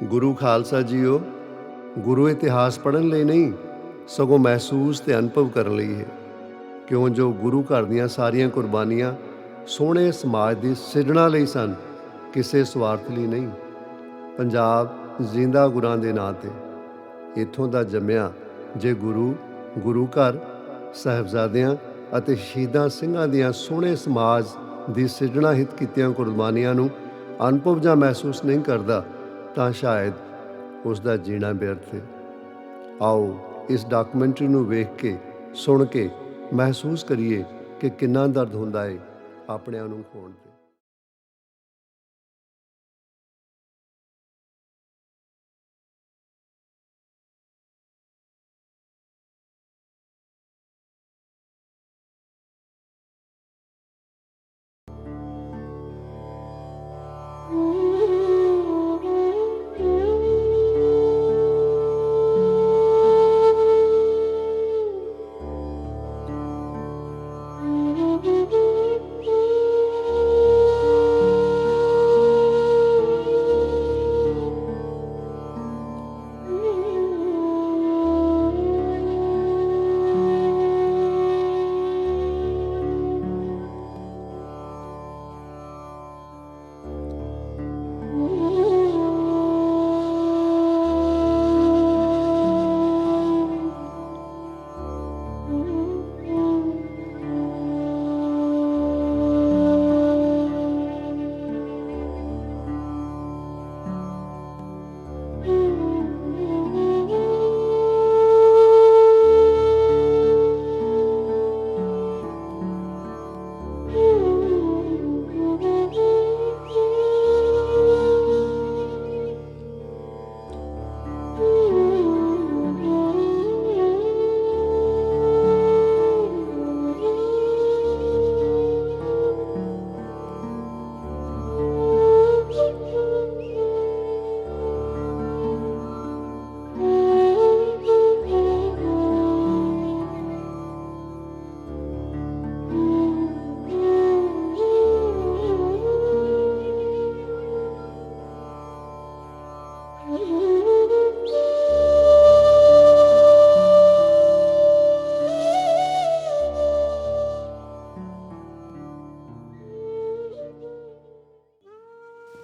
ਗੁਰੂ Khalsa JIO, ਗੁਰੂ ਇਤਿਹਾਸ ਪੜ੍ਹਨ ਲਈ ਨਹੀਂ ਸਗੋਂ ਮਹਿਸੂਸ ਤੇ ਅਨੁਭਵ ਕਰਨ ਲਈ ਹੈ। ਕਿਉਂ ਜੋ ਗੁਰੂ ਘਰ ਦੀਆਂ ਸਾਰੀਆਂ ਕੁਰਬਾਨੀਆਂ ਸੋਹਣੇ ਸਮਾਜ ਦੀ ਸਿਰਜਣਾ ਲਈ ਸਨ, ਕਿਸੇ ਸਵਾਰਥ ਲਈ ਨਹੀਂ। ਪੰਜਾਬ ਜ਼ਿੰਦਾ ਗੁਰਾਂ ਦੇ ਨਾਂ ਤੇ ਇੱਥੋਂ ਦਾ ਜੰਮਿਆ ਜੇ ਗੁਰੂ ਘਰ ਸਾਹਿਬਜ਼ਾਦਿਆਂ ਅਤੇ ਸ਼ਹੀਦਾਂ ਸਿੰਘਾਂ ਦੀਆਂ ਸੋਹਣੇ ਸਮਾਜ ਦੀ ਸਿਰਜਣਾ ਹਿੱਤ ਕੀਤੀਆਂ ਕੁਰਬਾਨੀਆਂ ਨੂੰ ਅਨੁਭਵ ਜਾਂ ਮਹਿਸੂਸ ਨਹੀਂ ਕਰਦਾ ਤਾਂ ਸ਼ਾਇਦ ਉਸ ਦਾ ਜੀਣਾ ਬਿਅਰਥ ਹੈ। ਆਓ ਇਸ ਡਾਕੂਮੈਂਟਰੀ ਨੂੰ ਵੇਖ ਕੇ ਸੁਣ ਕੇ ਮਹਿਸੂਸ ਕਰੀਏ ਕਿ ਕਿੰਨਾ ਦਰਦ ਹੁੰਦਾ ਹੈ ਆਪਣਿਆਂ ਨੂੰ ਖੋਣ ਤੇ।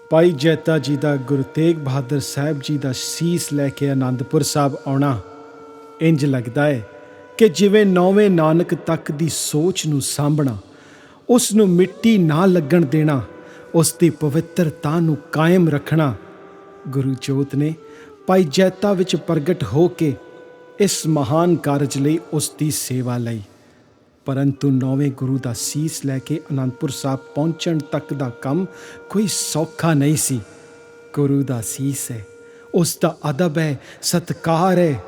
ਭਾਈ ਜੈਤਾ ਜੀ ਦਾ ਗੁਰੂ ਤੇਗ ਬਹਾਦਰ ਸਾਹਿਬ ਜੀ ਦਾ ਸੀਸ ਲੈ ਕੇ ਅਨੰਦਪੁਰ ਸਾਹਿਬ ਆਉਣਾ ਇੰਜ ਲੱਗਦਾ ਹੈ ਕਿ ਜਿਵੇਂ ਨੌਵੇਂ ਨਾਨਕ ਤੱਕ ਦੀ ਸੋਚ ਨੂੰ ਸਾਂਭਣਾ, ਉਸ ਨੂੰ ਮਿੱਟੀ ਨਾ ਲੱਗਣ ਦੇਣਾ, ਉਸ ਦੀ ਪਵਿੱਤਰਤਾ ਨੂੰ ਕਾਇਮ ਰੱਖਣਾ। ਗੁਰੂ ਜੋਤ ਨੇ ਭਾਈ ਜੈਤਾ ਵਿੱਚ ਪ੍ਰਗਟ ਹੋ ਕੇ ਇਸ ਮਹਾਨ ਕਾਰਜ ਲਈ ਉਸ ਦੀ ਸੇਵਾ ਲਈ। ਪਰੰਤੂ ਨੌਵੇਂ ਗੁਰੂ ਦਾ ਸੀਸ ਲੈ ਕੇ ਅਨੰਦਪੁਰ ਸਾਹਿਬ ਪਹੁੰਚਣ ਤੱਕ ਦਾ ਕੰਮ ਕੋਈ ਸੌਖਾ ਨਹੀਂ ਸੀ। ਗੁਰੂ ਦਾ ਸੀਸ ਹੈ, ਉਸ ਦਾ ਅਦਬ ਹੈ, ਸਤਿਕਾਰ ਹੈ।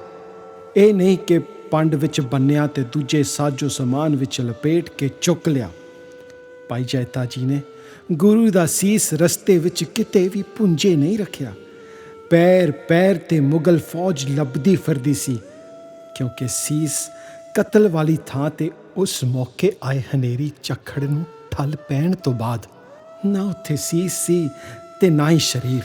ਇਹ ਨਹੀਂ ਕਿ ਪੰਡ ਵਿੱਚ ਬੰਨਿਆ ਤੇ ਦੂਜੇ ਸਾਜੋ ਸਮਾਨ ਵਿੱਚ ਲਪੇਟ ਕੇ ਚੁੱਕ ਲਿਆ। ਭਾਈ ਜੈਤਾ ਜੀ ਨੇ ਗੁਰੂ ਦਾ ਸੀਸ ਰਸਤੇ ਵਿੱਚ ਕਿਤੇ ਵੀ ਪੁੰਜੇ ਨਹੀਂ ਰੱਖਿਆ। ਪੈਰ ਪੈਰ ਤੇ ਮੁਗਲ ਫੌਜ ਲੱਭਦੀ ਫਿਰਦੀ ਸੀ, ਕਿਉਂਕਿ ਸੀਸ ਕਤਲ ਵਾਲੀ ਥਾਂ ਤੇ ਉਸ ਮੌਕੇ ਆਏ ਹਨੇਰੀ ਝੱਖੜ ਨੂੰ ਠੱਲ ਪੈਣ ਤੋਂ ਬਾਅਦ ਨਾ ਉੱਥੇ ਸੀਸ ਸੀ ਤੇ ਨਾ ਹੀ ਸਰੀਰ।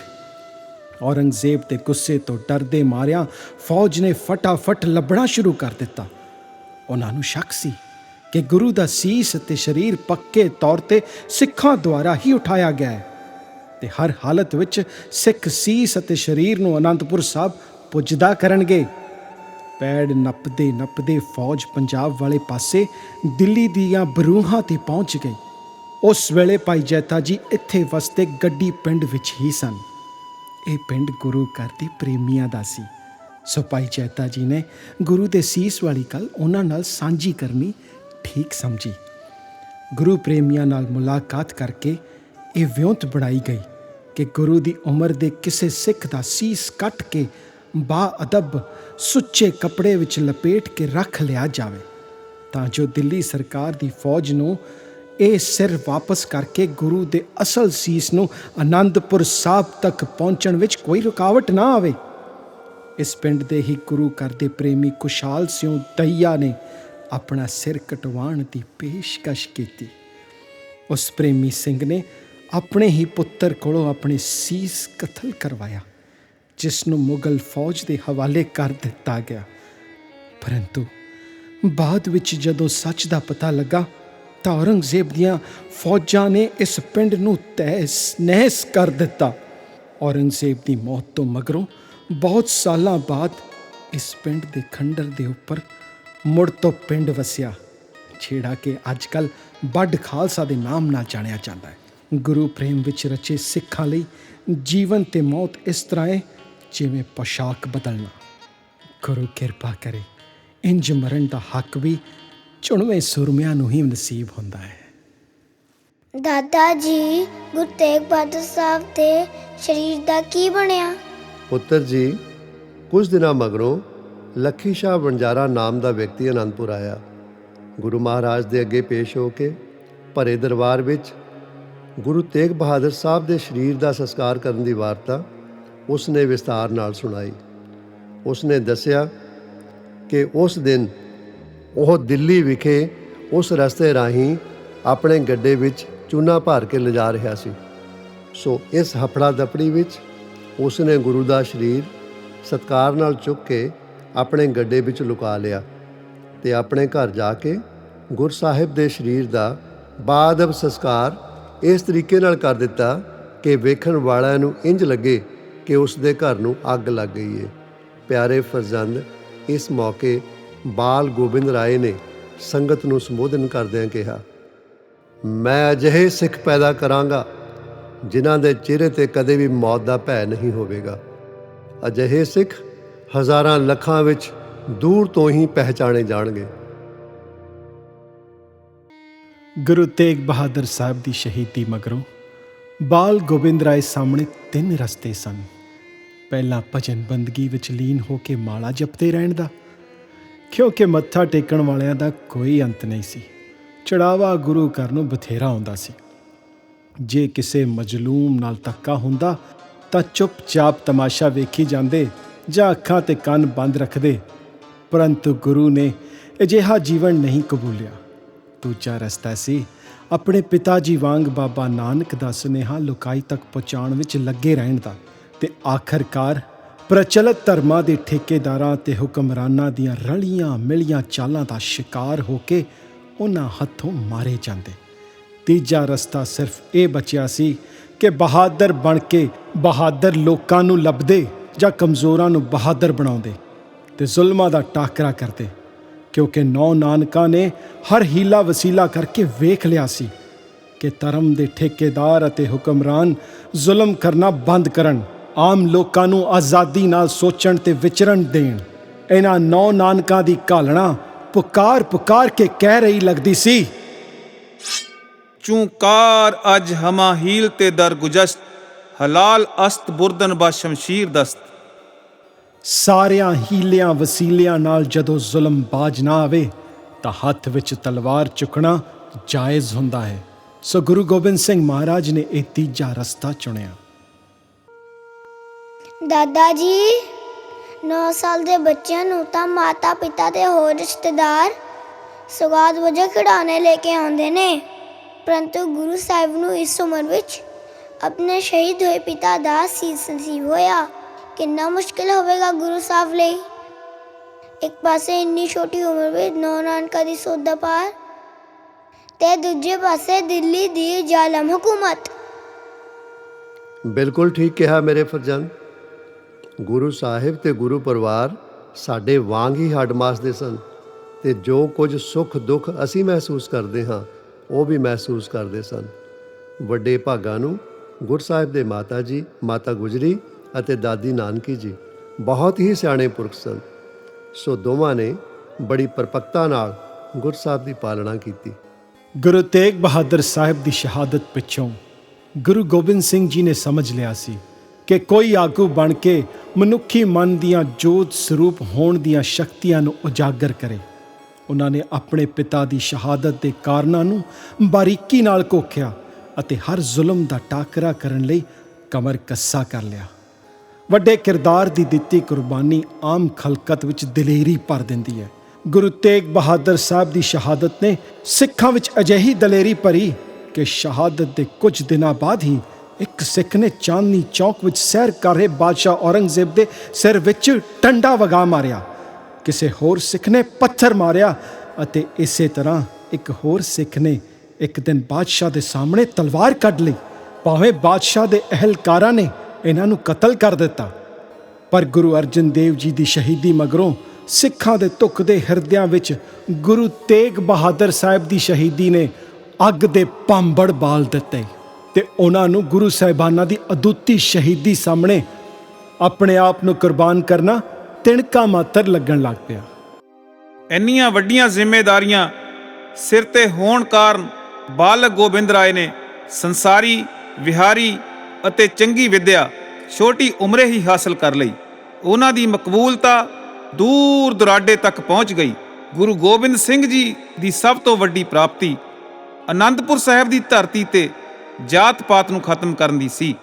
ਔਰੰਗਜ਼ੇਬ ਦੇ ਗੁੱਸੇ ਤੋਂ ਡਰਦੇ ਮਾਰਿਆਂ ਫੌਜ ਨੇ ਫਟਾਫਟ ਲੱਭਣਾ ਸ਼ੁਰੂ ਕਰ ਦਿੱਤਾ। ਉਹਨਾਂ ਨੂੰ ਸ਼ੱਕ ਸੀ ਕਿ ਗੁਰੂ ਦਾ ਸੀਸ ਅਤੇ ਸਰੀਰ ਪੱਕੇ ਤੌਰ ਤੇ ਸਿੱਖਾਂ ਦੁਆਰਾ ਹੀ ਉਠਾਇਆ ਗਿਆ ਹੈ ਤੇ ਹਰ ਹਾਲਤ ਵਿੱਚ ਸਿੱਖ ਸੀਸ ਅਤੇ ਸਰੀਰ ਨੂੰ ਅਨੰਦਪੁਰ ਸਾਹਿਬ ਪੁੱਜਦਾ ਕਰਨਗੇ। ਪੈੜ ਨੱਪਦੇ ਨੱਪਦੇ ਫੌਜ ਪੰਜਾਬ ਵਾਲੇ ਪਾਸੇ ਦਿੱਲੀ ਦੀਆਂ ਬਰੂਹਾਂ 'ਤੇ ਪਹੁੰਚ ਗਈ। ਉਸ ਵੇਲੇ ਭਾਈ ਜੈਤਾ ਜੀ ਇੱਥੇ ਵਸਦੇ ਗੱਡੀ ਪਿੰਡ ਵਿੱਚ ਹੀ ਸਨ। ਇਹ ਪਿੰਡ ਗੁਰੂ ਘਰ ਦੇ ਪ੍ਰੇਮੀਆਂ ਦਾ ਸੀ। ਸੋ ਭਾਈ ਜੈਤਾ ਜੀ ਨੇ ਗੁਰੂ ਦੇ ਸੀਸ ਵਾਲੀ ਗੱਲ ਉਹਨਾਂ ਨਾਲ ਸਾਂਝੀ ਕਰਨੀ ਠੀਕ ਸਮਝੀ। ਗੁਰੂ ਪ੍ਰੇਮੀਆਂ ਨਾਲ ਮੁਲਾਕਾਤ ਕਰਕੇ ਇਹ ਵਿਉਂਤ ਬਣਾਈ ਗਈ ਕਿ ਗੁਰੂ ਦੀ ਉਮਰ ਦੇ ਕਿਸੇ ਸਿੱਖ ਦਾ ਸੀਸ ਕੱਟ ਕੇ ਬਾਅਦਬ ਸੁੱਚੇ ਕੱਪੜੇ ਵਿੱਚ ਲਪੇਟ ਕੇ ਰੱਖ ਲਿਆ ਜਾਵੇ, ਤਾਂ ਜੋ ਦਿੱਲੀ ਸਰਕਾਰ ਦੀ ਫੌਜ ਨੂੰ ਇਹ ਸਿਰ ਵਾਪਸ ਕਰਕੇ ਗੁਰੂ ਦੇ ਅਸਲ ਸੀਸ ਨੂੰ ਅਨੰਦਪੁਰ ਸਾਹਿਬ ਤੱਕ ਪਹੁੰਚਣ ਵਿੱਚ ਕੋਈ ਰੁਕਾਵਟ ਨਾ ਆਵੇ। ਇਸ ਪਿੰਡ ਦੇ ਹੀ ਗੁਰੂ ਘਰ ਦੇ ਪ੍ਰੇਮੀ ਕੁਸ਼ਾਲ ਸਿੰਘ ਦਹੀਆ ਨੇ ਆਪਣਾ ਸਿਰ ਕਟਵਾਉਣ ਦੀ ਪੇਸ਼ਕਸ਼ ਕੀਤੀ। ਉਸ ਪ੍ਰੇਮੀ ਸਿੰਘ ਨੇ ਆਪਣੇ ਹੀ ਪੁੱਤਰ ਕੋਲੋਂ ਆਪਣੇ ਸੀਸ ਕਤਲ ਕਰਵਾਇਆ। ਜਿਸ ਨੂੰ ਮੁਗਲ ਫੌਜ ਦੇ ਹਵਾਲੇ ਕਰ ਦਿੱਤਾ ਗਿਆ। ਪਰੰਤੂ ਬਾਅਦ ਵਿੱਚ ਜਦੋਂ ਸੱਚ ਦਾ ਪਤਾ ਲੱਗਾ ਤਾਂ ਔਰੰਗਜ਼ੇਬ ਦੀਆਂ ਫੌਜਾਂ ਨੇ ਇਸ ਪਿੰਡ ਨੂੰ ਤਹਿਸ ਨਹਿਸ ਕਰ ਦਿੱਤਾ। ਔਰੰਗਜ਼ੇਬ ਦੀ ਮੌਤ ਤੋਂ ਮਗਰੋਂ ਬਹੁਤ ਸਾਲਾਂ ਬਾਅਦ ਇਸ ਪਿੰਡ ਦੇ ਖੰਡਰ ਦੇ ਉੱਪਰ ਮੁੜ ਤੋਂ ਪਿੰਡ ਵਸਿਆ, ਜਿਹੜਾ ਕਿ ਅੱਜ ਕੱਲ੍ਹ ਬੱਡ ਖਾਲਸਾ ਦੇ ਨਾਮ ਨਾਲ ਜਾਣਿਆ ਜਾਂਦਾ ਹੈ। ਗੁਰੂ ਪ੍ਰੇਮ ਵਿੱਚ ਰਚੇ ਸਿੱਖਾਂ ਲਈ ਜੀਵਨ ਤੇ ਮੌਤ ਇਸ ਤਰ੍ਹਾਂ ਹੈ ਜਿਵੇਂ ਪੋਸ਼ਾਕ ਬਦਲਣਾ। ਗੁਰੂ ਕਿਰਪਾ ਕਰੇ ਇੰਜ ਮਰਨ ਦਾ ਹੱਕ ਵੀ ਚੁਣਵੇਂ ਸੁਰਮਿਆਂ ਨੂੰ ਹੀ ਨਸੀਬ ਹੁੰਦਾ ਹੈ। ਦਾਦਾ ਜੀ, ਗੁਰੂ ਤੇਗ ਬਹਾਦਰ ਸਾਹਿਬ ਦੇ ਸਰੀਰ ਦਾ ਕੀ ਬਣਿਆ? ਪੁੱਤਰ ਜੀ, ਕੁਝ ਦਿਨਾਂ ਮਗਰੋਂ ਲੱਖੀ ਸ਼ਾਹ ਵਣਜਾਰਾ ਨਾਮ ਦਾ ਵਿਅਕਤੀ ਅਨੰਦਪੁਰ ਆਇਆ। ਗੁਰੂ ਮਹਾਰਾਜ ਦੇ ਅੱਗੇ ਪੇਸ਼ ਹੋ ਕੇ ਭਰੇ ਦਰਬਾਰ ਵਿੱਚ ਗੁਰੂ ਤੇਗ ਬਹਾਦਰ ਸਾਹਿਬ ਦੇ ਸਰੀਰ ਦਾ ਸੰਸਕਾਰ ਕਰਨ ਦੀ ਵਾਰਤਾ ਉਸ ਨੇ ਵਿਸਤਾਰ ਨਾਲ ਸੁਣਾਈ। ਉਸ ਨੇ ਦੱਸਿਆ ਕਿ ਉਸ ਦਿਨ ਉਹ ਦਿੱਲੀ ਵਿਖੇ ਉਸ ਰਸਤੇ ਰਾਹੀਂ ਆਪਣੇ ਗੱਡੇ ਵਿੱਚ ਚੂਨਾ ਭਰ ਕੇ ਲਿਜਾ ਰਿਹਾ ਸੀ। ਸੋ ਇਸ ਹਫੜਾ ਦਫੜੀ ਵਿੱਚ ਉਸ ਨੇ ਗੁਰੂ ਦਾ ਸਰੀਰ ਸਤਿਕਾਰ ਨਾਲ ਚੁੱਕ ਕੇ ਆਪਣੇ ਗੱਡੇ ਵਿੱਚ ਲੁਕਾ ਲਿਆ ਤੇ ਆਪਣੇ ਘਰ ਜਾ ਕੇ ਗੁਰੂ ਸਾਹਿਬ ਦੇ ਸਰੀਰ ਦਾ ਬਾਅਦ ਸੰਸਕਾਰ ਇਸ ਤਰੀਕੇ ਨਾਲ ਕਰ ਦਿੱਤਾ ਕਿ ਵੇਖਣ ਵਾਲਿਆਂ ਨੂੰ ਇੰਜ ਲੱਗੇ ਕਿ ਉਸ ਦੇ ਘਰ ਨੂੰ ਅੱਗ ਲੱਗ ਗਈ ਹੈ। ਪਿਆਰੇ ਫਰਜ਼ੰਦ, ਇਸ ਮੌਕੇ ਬਾਲ ਗੋਬਿੰਦ ਰਾਏ ਨੇ ਸੰਗਤ ਨੂੰ ਸੰਬੋਧਨ ਕਰਦਿਆਂ ਕਿਹਾ, ਮੈਂ ਅਜਿਹੇ ਸਿੱਖ ਪੈਦਾ ਕਰਾਂਗਾ ਜਿਨ੍ਹਾਂ ਦੇ ਚਿਹਰੇ ਤੇ ਕਦੇ ਵੀ ਮੌਤ ਦਾ ਭੈ ਨਹੀਂ ਹੋਵੇਗਾ। ਅਜਿਹੇ ਸਿੱਖ ਹਜ਼ਾਰਾਂ ਲੱਖਾਂ ਵਿੱਚ ਦੂਰ ਤੋਂ ਹੀ ਪਹਿਚਾਣੇ ਜਾਣਗੇ। ਗੁਰੂ ਤੇਗ ਬਹਾਦਰ ਸਾਹਿਬ ਦੀ ਸ਼ਹੀਦੀ ਮਗਰੋਂ ਬਾਲ ਗੋਬਿੰਦ ਰਾਏ ਸਾਹਮਣੇ 3 ਰਸਤੇ ਸਨ। ਪਹਿਲਾ ਭਜਨ ਬੰਦਗੀ ਵਿੱਚ ਲੀਨ ਹੋ ਕੇ ਮਾਲਾ ਜਪਦੇ ਰਹਿਣ ਦਾ, ਕਿਉਂਕਿ ਮੱਥਾ ਟੇਕਣ ਵਾਲਿਆਂ ਦਾ ਕੋਈ ਅੰਤ ਨਹੀਂ ਸੀ। ਚੜਾਵਾ ਗੁਰੂ ਘਰ ਨੂੰ ਬਥੇਰਾ ਆਉਂਦਾ ਸੀ। ਜੇ ਕਿਸੇ ਮਜਲੂਮ ਨਾਲ ਧੱਕਾ ਹੁੰਦਾ ਤਾਂ ਚੁੱਪਚਾਪ ਤਮਾਸ਼ਾ ਵੇਖੀ ਜਾਂਦੇ ਜਾਂ ਅੱਖਾਂ ਤੇ ਕੰਨ ਬੰਦ ਰੱਖਦੇ, ਪਰੰਤੂ ਗੁਰੂ ਨੇ ਅਜਿਹਾ ਜੀਵਨ ਨਹੀਂ ਕਬੂਲਿਆ। ਦੂਜਾ ਰਸਤਾ ਸੀ ਆਪਣੇ ਪਿਤਾ ਜੀ ਵਾਂਗ ਬਾਬਾ ਨਾਨਕ ਦਾ ਸੁਨੇਹਾ ਲੋਕਾਈ ਤੱਕ ਪਹੁੰਚਾਉਣ ਵਿੱਚ ਲੱਗੇ ਰਹਿਣ ਦਾ, ਤੇ ਆਖਰਕਾਰ ਪ੍ਰਚਲਿਤ ਧਰਮਾਂ ਦੇ ਠੇਕੇਦਾਰਾਂ ਤੇ ਹੁਕਮਰਾਨਾਂ ਦੀਆਂ ਰਲੀਆਂ ਮਿਲੀਆਂ ਚਾਲਾਂ ਦਾ ਸ਼ਿਕਾਰ ਹੋ ਕੇ ਉਹਨਾਂ ਹੱਥੋਂ ਮਾਰੇ ਜਾਂਦੇ। ਤੀਜਾ ਰਸਤਾ ਸਿਰਫ ਇਹ ਬਚਿਆ ਸੀ ਕਿ ਬਹਾਦਰ ਬਣ ਕੇ ਬਹਾਦਰ ਲੋਕਾਂ ਨੂੰ ਲੱਭਦੇ ਜਾਂ ਕਮਜ਼ੋਰਾਂ ਨੂੰ ਬਹਾਦਰ ਬਣਾਉਂਦੇ ਤੇ ਜ਼ੁਲਮਾਂ ਦਾ ਟਾਕਰਾ ਕਰਦੇ, ਕਿਉਂਕਿ 9 ਨਾਨਕਾਂ ਨੇ ਹਰ ਹੀਲਾ ਵਸੀਲਾ ਕਰਕੇ ਵੇਖ ਲਿਆ ਸੀ ਕਿ ਧਰਮ ਦੇ ਠੇਕੇਦਾਰ ਅਤੇ ਹੁਕਮਰਾਨ ਜ਼ੁਲਮ ਕਰਨਾ ਬੰਦ ਕਰਨ, ਆਮ ਲੋਕਾਂ ਨੂੰ ਆਜ਼ਾਦੀ ਨਾਲ ਸੋਚਣ ਤੇ ਵਿਚਰਨ ਦੇਣ। ਇਹਨਾਂ 9 ਨਾਨਕਾਂ ਦੀ ਘਾਲਣਾ ਪੁਕਾਰ ਪੁਕਾਰ ਕੇ ਕਹਿ ਰਹੀ ਲੱਗਦੀ ਸੀ, ਚੂੰਕਾਰ ਅਜ ਹਮਾ ਹੀਲ ਤੇ ਦਰ ਗੁਜਸ਼ਤ, ਹਲਾਲ ਅਸਤ ਬੁਰਦਨ ਬਾ ਸ਼ਮਸ਼ੀਰ ਦਸਤ। ਸਾਰਿਆਂ ਹੀਲਿਆਂ ਵਸੀਲਿਆਂ ਨਾਲ ਜਦੋਂ ਜ਼ੁਲਮ ਬਾਜ ਨਾ ਆਵੇ ਤਾਂ ਹੱਥ ਵਿੱਚ ਤਲਵਾਰ ਚੁੱਕਣਾ ਜਾਇਜ਼ ਹੁੰਦਾ ਹੈ। ਸੋ ਗੁਰੂ ਗੋਬਿੰਦ ਸਿੰਘ ਮਹਾਰਾਜ ਨੇ ਇਹ ਤੀਜਾ ਰਸਤਾ ਚੁਣਿਆ। ਦਾਦਾ ਜੀ, 9 ਸਾਲ ਦੇ ਬੱਚਿਆਂ ਨੂੰ ਤਾਂ ਮਾਤਾ ਪਿਤਾ ਤੇ ਹੋਰ ਰਿਸ਼ਤੇਦਾਰ ਸੁਗਾਤ ਵਜੋਂ ਖਿਡੌਣੇ ਲੈ ਕੇ ਆਉਂਦੇ ਨੇ, ਪਰੰਤੂ ਗੁਰੂ ਸਾਹਿਬ ਨੂੰ ਇਸ ਉਮਰ ਵਿੱਚ ਆਪਣੇ ਸ਼ਹੀਦ ਹੋਏ ਪਿਤਾ ਦਾ ਸੀਸ ਨਸੀਬ ਹੋਇਆ। ਕਿੰਨਾ ਮੁਸ਼ਕਿਲ ਹੋਵੇਗਾ ਗੁਰੂ ਸਾਹਿਬ ਲਈ। ਇੱਕ ਪਾਸੇ ਇੰਨੀ ਛੋਟੀ ਉਮਰ ਵਿੱਚ 9 ਨਾਨਕਾਂ ਦੀ ਸੋਧ ਦਾ ਪਾਰ ਤੇ ਦੂਜੇ ਪਾਸੇ ਦਿੱਲੀ ਦੀ ਜ਼ਾਲਮ ਹਕੂਮਤ। ਬਿਲਕੁਲ ਠੀਕ ਕਿਹਾ ਮੇਰੇ ਫਰਜ਼ੰਦ। ਗੁਰੂ ਸਾਹਿਬ ਤੇ ਗੁਰੂ ਪਰਿਵਾਰ ਸਾਡੇ ਵਾਂਗ ਹੀ ਹੱਡ ਮਾਸ ਦੇ ਸਨ ਤੇ ਜੋ ਕੁਝ ਸੁੱਖ ਦੁੱਖ ਅਸੀਂ ਮਹਿਸੂਸ ਕਰਦੇ ਹਾਂ ਉਹ ਵੀ ਮਹਿਸੂਸ ਕਰਦੇ ਸਨ। ਵੱਡੇ ਭਾਗਾਂ ਨੂੰ ਗੁਰਸਾਹਿਬ ਦੇ ਮਾਤਾ ਜੀ, ਮਾਤਾ ਗੁਜਰੀ ਅਤੇ ਦਾਦੀ ਨਾਨਕੀ ਜੀ ਬਹੁਤ ਹੀ ਸਿਆਣੇ ਪੁਰਖ ਸਨ। ਸੋ ਦੋਵਾਂ ਨੇ ਬੜੀ ਪਰਪੱਕਤਾ ਨਾਲ ਗੁਰਸਾਹਿਬ ਦੀ ਪਾਲਣਾ ਕੀਤੀ। ਗੁਰੂ ਤੇਗ ਬਹਾਦਰ ਸਾਹਿਬ ਦੀ ਸ਼ਹਾਦਤ ਪਿੱਛੋਂ ਗੁਰੂ ਗੋਬਿੰਦ ਸਿੰਘ ਜੀ ਨੇ ਸਮਝ ਲਿਆ ਸੀ ਕਿ ਕੋਈ ਆਗੂ ਬਣ ਕੇ ਮਨੁੱਖੀ ਮਨ ਦੀਆਂ ਜੋਤ ਸਰੂਪ ਹੋਣ ਦੀਆਂ ਸ਼ਕਤੀਆਂ ਨੂੰ ਉਜਾਗਰ ਕਰੇ। ਉਹਨਾਂ ਨੇ ਆਪਣੇ ਪਿਤਾ ਦੀ ਸ਼ਹਾਦਤ ਦੇ ਕਾਰਨਾਂ ਨੂੰ ਬਾਰੀਕੀ ਨਾਲ ਘੋਖਿਆ ਅਤੇ ਹਰ ਜ਼ੁਲਮ ਦਾ ਟਾਕਰਾ ਕਰਨ ਲਈ ਕਮਰ ਕੱਸਾ ਕਰ ਲਿਆ। ਵੱਡੇ ਕਿਰਦਾਰ ਦੀ ਦਿੱਤੀ ਕੁਰਬਾਨੀ ਆਮ ਖਲਕਤ ਵਿੱਚ ਦਲੇਰੀ ਭਰ ਦਿੰਦੀ ਹੈ। ਗੁਰੂ ਤੇਗ ਬਹਾਦਰ ਸਾਹਿਬ ਦੀ ਸ਼ਹਾਦਤ ਨੇ ਸਿੱਖਾਂ ਵਿੱਚ ਅਜਿਹੀ ਦਲੇਰੀ ਭਰੀ ਕਿ ਸ਼ਹਾਦਤ ਦੇ ਕੁਝ ਦਿਨਾਂ ਬਾਅਦ ਹੀ ਇੱਕ ਸਿੱਖ ਨੇ ਚਾਂਦਨੀ ਚੌਕ ਵਿੱਚ ਸੈਰ ਕਰ ਰਹੇ ਬਾਦਸ਼ਾਹ ਔਰੰਗਜ਼ੇਬ ਦੇ ਸਿਰ ਵਿੱਚ ਡੰਡਾ ਵਗਾ ਮਾਰਿਆ। ਕਿਸੇ ਹੋਰ ਸਿੱਖ ਨੇ ਪੱਥਰ ਮਾਰਿਆ ਅਤੇ ਇਸੇ ਤਰ੍ਹਾਂ ਇੱਕ ਹੋਰ ਸਿੱਖ ਨੇ ਇੱਕ ਦਿਨ ਬਾਦਸ਼ਾਹ ਦੇ ਸਾਹਮਣੇ ਤਲਵਾਰ ਕੱਢ ਲਈ। ਭਾਵੇਂ ਬਾਦਸ਼ਾਹ ਦੇ ਅਹਿਲਕਾਰਾਂ ਨੇ ਇਹਨਾਂ ਨੂੰ ਕਤਲ ਕਰ ਦਿੱਤਾ, ਪਰ ਗੁਰੂ ਅਰਜਨ ਦੇਵ ਜੀ ਦੀ ਸ਼ਹੀਦੀ ਮਗਰੋਂ ਸਿੱਖਾਂ ਦੇ ਧੁਖਦੇ ਹਿਰਦਿਆਂ ਵਿੱਚ ਗੁਰੂ ਤੇਗ ਬਹਾਦਰ ਸਾਹਿਬ ਦੀ ਸ਼ਹੀਦੀ ਨੇ ਅੱਗ ਦੇ ਭਾਂਬੜ ਬਾਲ ਦਿੱਤੇ ਤੇ ਉਹਨਾਂ ਨੂੰ ਗੁਰੂ ਸਾਹਿਬਾਨਾਂ ਦੀ ਅਦੁੱਤੀ ਸ਼ਹੀਦੀ ਸਾਹਮਣੇ ਆਪਣੇ ਆਪ ਨੂੰ ਕੁਰਬਾਨ ਕਰਨਾ ਤਿਣਕਾ ਮਾਤਰ ਲੱਗਣ ਲੱਗ ਪਿਆ। ਇੰਨੀਆਂ ਵੱਡੀਆਂ ਜ਼ਿੰਮੇਵਾਰੀਆਂ ਸਿਰ ਤੇ ਹੋਣ ਕਾਰਨ ਬਾਲਕ ਗੋਬਿੰਦ ਰਾਏ ਨੇ ਸੰਸਾਰੀ, ਵਿਹਾਰੀ ਅਤੇ ਚੰਗੀ ਵਿੱਦਿਆ ਛੋਟੀ ਉਮਰੇ ਹੀ ਹਾਸਲ ਕਰ ਲਈ। ਉਹਨਾਂ ਦੀ ਮਕਬੂਲਤਾ ਦੂਰ ਦੁਰਾਡੇ ਤੱਕ ਪਹੁੰਚ ਗਈ। ਗੁਰੂ ਗੋਬਿੰਦ ਸਿੰਘ ਜੀ ਦੀ ਸਭ ਤੋਂ ਵੱਡੀ ਪ੍ਰਾਪਤੀ ਅਨੰਦਪੁਰ ਸਾਹਿਬ ਦੀ ਧਰਤੀ ਤੇ ਜਾਤ-ਪਾਤ ਨੂੰ ਖਤਮ ਕਰਨ ਦੀ ਸੀ।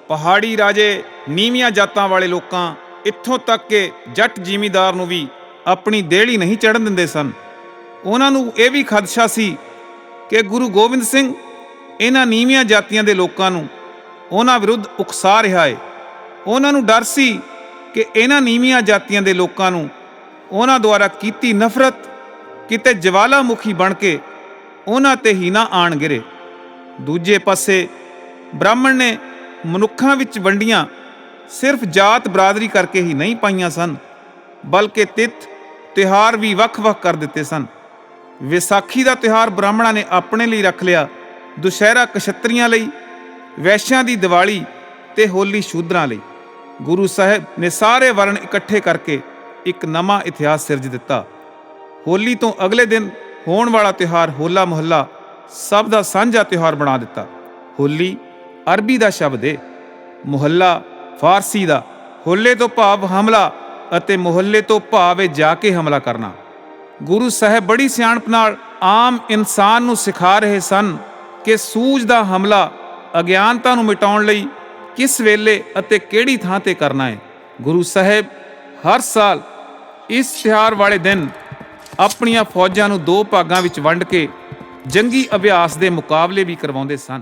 ਪਹਾੜੀ ਰਾਜੇ ਨੀਵੀਆਂ ਜਾਤਾਂ ਵਾਲੇ ਲੋਕਾਂ, ਇੱਥੋਂ ਤੱਕ ਕਿ ਜੱਟ ਜ਼ਿਮੀਂਦਾਰ ਨੂੰ ਵੀ ਆਪਣੀ ਦੇਹਲੀ ਨਹੀਂ ਚੜ੍ਹਨ ਦਿੰਦੇ ਸਨ। ਉਹਨਾਂ ਨੂੰ ਇਹ ਵੀ ਖਦਸ਼ਾ ਸੀ ਕਿ ਗੁਰੂ ਗੋਬਿੰਦ ਸਿੰਘ ਇਹਨਾਂ ਨੀਵੀਆਂ ਜਾਤੀਆਂ ਦੇ ਲੋਕਾਂ ਨੂੰ ਉਹਨਾਂ ਵਿਰੁੱਧ ਉਕਸਾ ਰਿਹਾ ਹੈ। ਉਹਨਾਂ ਨੂੰ ਡਰ ਸੀ ਕਿ ਇਹਨਾਂ ਨੀਵੀਆਂ ਜਾਤੀਆਂ ਦੇ ਲੋਕਾਂ ਨੂੰ ਉਹਨਾਂ ਦੁਆਰਾ ਕੀਤੀ ਨਫ਼ਰਤ ਕਿਤੇ ਜਵਾਲਾਮੁਖੀ ਬਣ ਕੇ ਉਹਨਾਂ ਤੇ ਹੀ ਨਾ ਆਣ ਗਿਰੇ। ਦੂਜੇ ਪਾਸੇ ਬ੍ਰਾਹਮਣ ਨੇ ਮਨੁੱਖਾਂ ਵਿੱਚ ਵੰਡੀਆਂ ਸਿਰਫ ਜਾਤ ਬਰਾਦਰੀ ਕਰਕੇ ਹੀ ਨਹੀਂ ਪਾਈਆਂ ਸਨ, ਬਲਕਿ ਤਿੱਥ ਤਿਉਹਾਰ ਵੀ ਵੱਖ-ਵੱਖ ਕਰ ਦਿੱਤੇ ਸਨ। ਵਿਸਾਖੀ ਦਾ ਤਿਉਹਾਰ ਬ੍ਰਾਹਮਣਾਂ ਨੇ ਆਪਣੇ ਲਈ ਰੱਖ ਲਿਆ, ਦੁਸ਼ਹਿਰਾ ਕਸ਼ਤਰੀਆਂ ਲਈ, ਵੈਸ਼ਿਆਂ ਦੀ ਦੀਵਾਲੀ ਤੇ ਹੋਲੀ ਸ਼ੂਦਰਾਂ ਲਈ। ਗੁਰੂ ਸਾਹਿਬ ਨੇ ਸਾਰੇ ਵਰਨ ਇਕੱਠੇ ਕਰਕੇ ਇੱਕ ਨਵਾਂ ਇਤਿਹਾਸ ਸਿਰਜ ਦਿੱਤਾ। ਹੋਲੀ ਤੋਂ ਅਗਲੇ ਦਿਨ ਹੋਣ ਵਾਲਾ ਤਿਉਹਾਰ ਹੋਲਾ ਮੁਹੱਲਾ ਸਭ ਦਾ ਸਾਂਝਾ ਤਿਉਹਾਰ ਬਣਾ ਦਿੱਤਾ। ਹੋਲੀ ਅਰਬੀ ਦਾ ਸ਼ਬਦ ਹੈ, ਮੁਹੱਲਾ ਫਾਰਸੀ ਦਾ। ਹੋਲੇ ਤੋਂ ਭਾਵ ਹਮਲਾ ਅਤੇ ਮੁਹੱਲੇ ਤੋਂ ਭਾਵ ਹੈ ਜਾ ਕੇ ਹਮਲਾ ਕਰਨਾ। ਗੁਰੂ ਸਾਹਿਬ ਬੜੀ ਸਿਆਣਪ ਨਾਲ ਆਮ ਇਨਸਾਨ ਨੂੰ ਸਿਖਾ ਰਹੇ ਸਨ ਕਿ ਸੂਝ ਦਾ ਹਮਲਾ ਅਗਿਆਨਤਾ ਨੂੰ ਮਿਟਾਉਣ ਲਈ ਕਿਸ ਵੇਲੇ ਅਤੇ ਕਿਹੜੀ ਥਾਂ ਤੇ ਕਰਨਾ ਹੈ। ਗੁਰੂ ਸਾਹਿਬ ਹਰ ਸਾਲ ਇਸ ਤਿਉਹਾਰ ਵਾਲੇ ਦਿਨ ਆਪਣੀਆਂ ਫੌਜਾਂ ਨੂੰ ਦੋ ਭਾਗਾਂ ਵਿੱਚ ਵੰਡ ਕੇ ਜੰਗੀ ਅਭਿਆਸ ਦੇ ਮੁਕਾਬਲੇ ਵੀ ਕਰਵਾਉਂਦੇ ਸਨ।